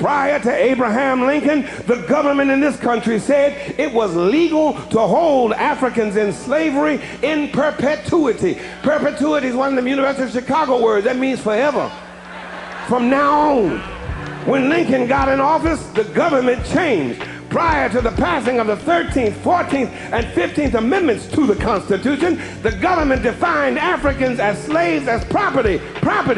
prior to Abraham Lincoln, the government in this country said it was legal to hold Africans in slavery in perpetuity. Perpetuity is one of the University of Chicago words. That means forever. From now on. When Lincoln got in office, the government changed. Prior to the passing of the 13th, 14th, and 15th Amendments to the Constitution, the government defined Africans as slaves, as property,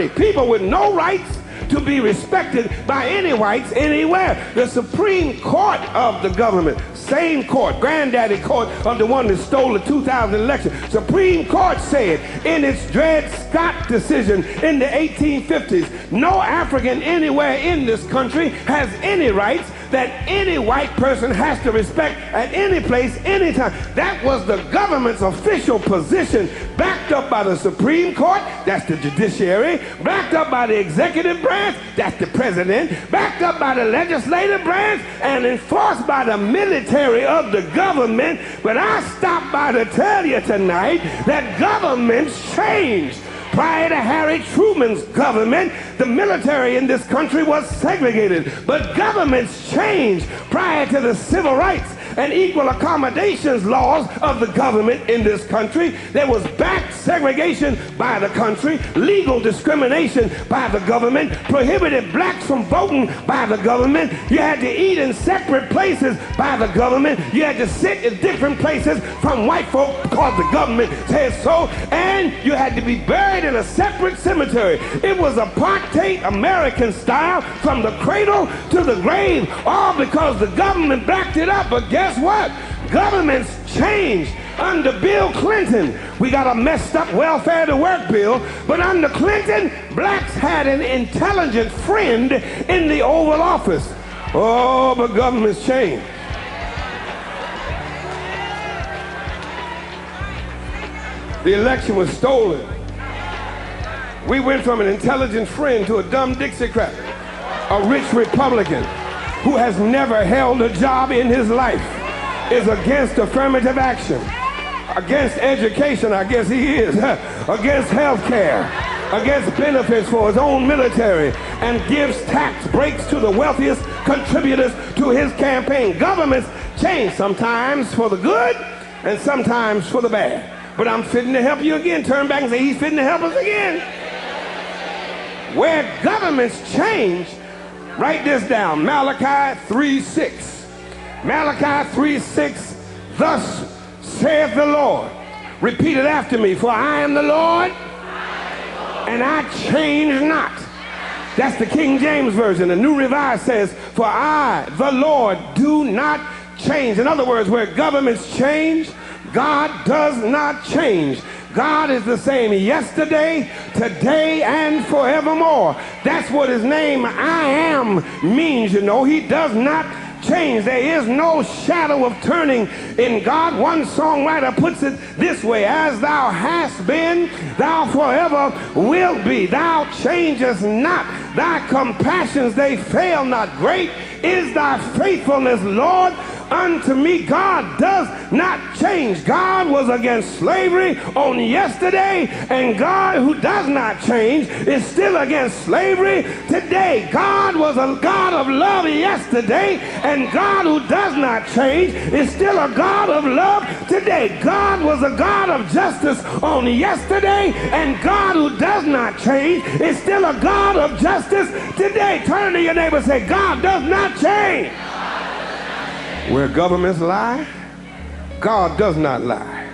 people with no rights to be respected by any whites anywhere. The Supreme Court of the government, same court, granddaddy court of the one that stole the 2000 election, Supreme Court said in its Dred Scott decision in the 1850s, no African anywhere in this country has any rights that any white person has to respect at any place, anytime. That was the government's official position, backed up by the Supreme Court, that's the judiciary, backed up by the executive branch, that's the president, backed up by the legislative branch, and enforced by the military of the government. But I stopped by to tell you tonight that governments changed. Prior to Harry Truman's government, the military in this country was segregated. But governments changed prior to the civil rights and equal accommodations laws of the government in this country. There was back segregation by the country, legal discrimination by the government, prohibited blacks from voting by the government. You had to eat in separate places by the government. You had to sit in different places from white folk because the government said so. And you had to be buried in a separate cemetery. It was apartheid American style from the cradle to the grave, all because the government backed it up. But guess what? Governments changed. Under Bill Clinton, we got a messed up welfare to work bill, but under Clinton, blacks had an intelligent friend in the Oval Office. Oh, but governments changed. The election was stolen. We went from an intelligent friend to a dumb Dixiecrat, a rich Republican who has never held a job in his life, is against affirmative action, against education, I guess he is, against health care, against benefits for his own military, and gives tax breaks to the wealthiest contributors to his campaign. Governments change, sometimes for the good and sometimes for the bad. But I'm fitting to help you again. Turn back and say, he's fitting to help us again. Where governments change, write this down, Malachi 3:6. Malachi 3:6, thus saith the Lord. Repeat it after me. For I am the Lord, and I change not. That's the King James Version. The New Revised says, for I, the Lord, do not change. In other words, where governments change, God does not change. God is the same yesterday, today, and forevermore. That's what his name, I am, means, you know. He does not change. There is no shadow of turning in God. One songwriter puts it this way, as thou hast been, thou forever wilt be. Thou changest not. Thy compassions, they fail not. Great is thy faithfulness, Lord, unto me. God does not change. God was against slavery on yesterday, and God, who does not change, is still against slavery today. God was a God of love yesterday, and God, who does not change, is still a God of love today. God was a God of justice on yesterday, and God, who does not change, is still a God of justice today. Turn to your neighbor and say, God does not change. Where governments lie, God does not lie.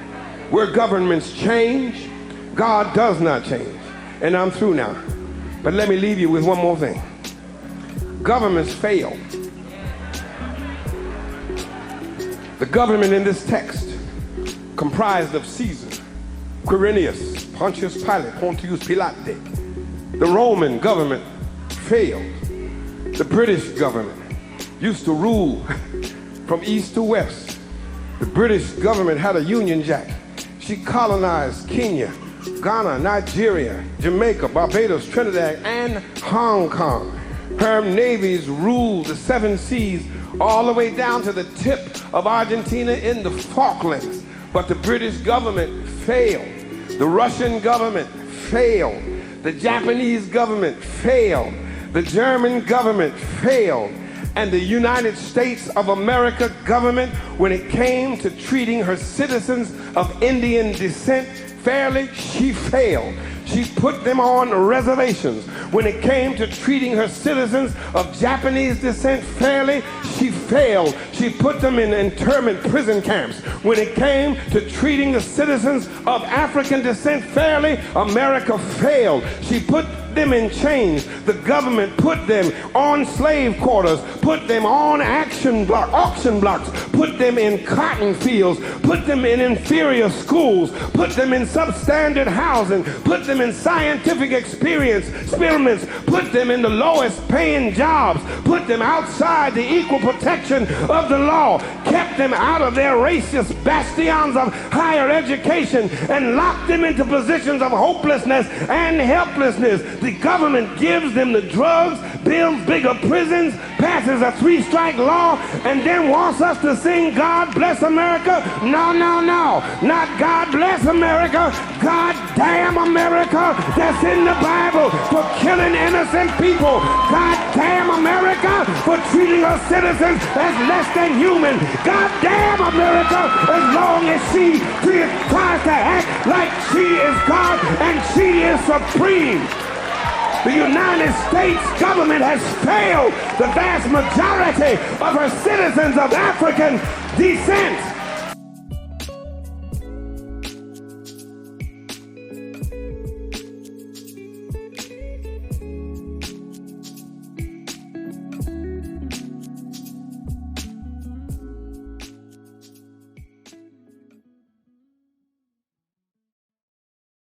Where governments change, God does not change. And I'm through now. But let me leave you with one more thing. Governments fail. The government in this text comprised of Caesar, Quirinius, Pontius Pilate, Pontius Pilate. The Roman government failed. The British government used to rule from east to west. The British government had a Union Jack. She colonized Kenya, Ghana, Nigeria, Jamaica, Barbados, Trinidad, and Hong Kong. Her navies ruled the 7 seas all the way down to the tip of Argentina in the Falklands. But the British government failed. The Russian government failed. The Japanese government failed. The German government failed, and the United States of America government, when it came to treating her citizens of Indian descent fairly, she failed. She put them on reservations. When it came to treating her citizens of Japanese descent fairly, she failed. She put them in internment prison camps. When it came to treating the citizens of African descent fairly, America failed. She put them in chains. The government put them on slave quarters, put them on auction blocks, put them in cotton fields, put them in inferior schools, put them in substandard housing, put them in scientific experiments, put them in the lowest paying jobs, put them outside the equal protection of the law, kept them out of their racist bastions of higher education, and locked them into positions of hopelessness and helplessness. The government gives them the drugs, builds bigger prisons, passes a 3-strike law, and then wants us to sing God Bless America? No, no, no. Not God Bless America. God damn America, that's in the Bible, for killing innocent people. God damn America for treating her citizens as less than human. God damn America as long as she tries to act like she is God and she is supreme. The United States government has failed the vast majority of her citizens of African descent.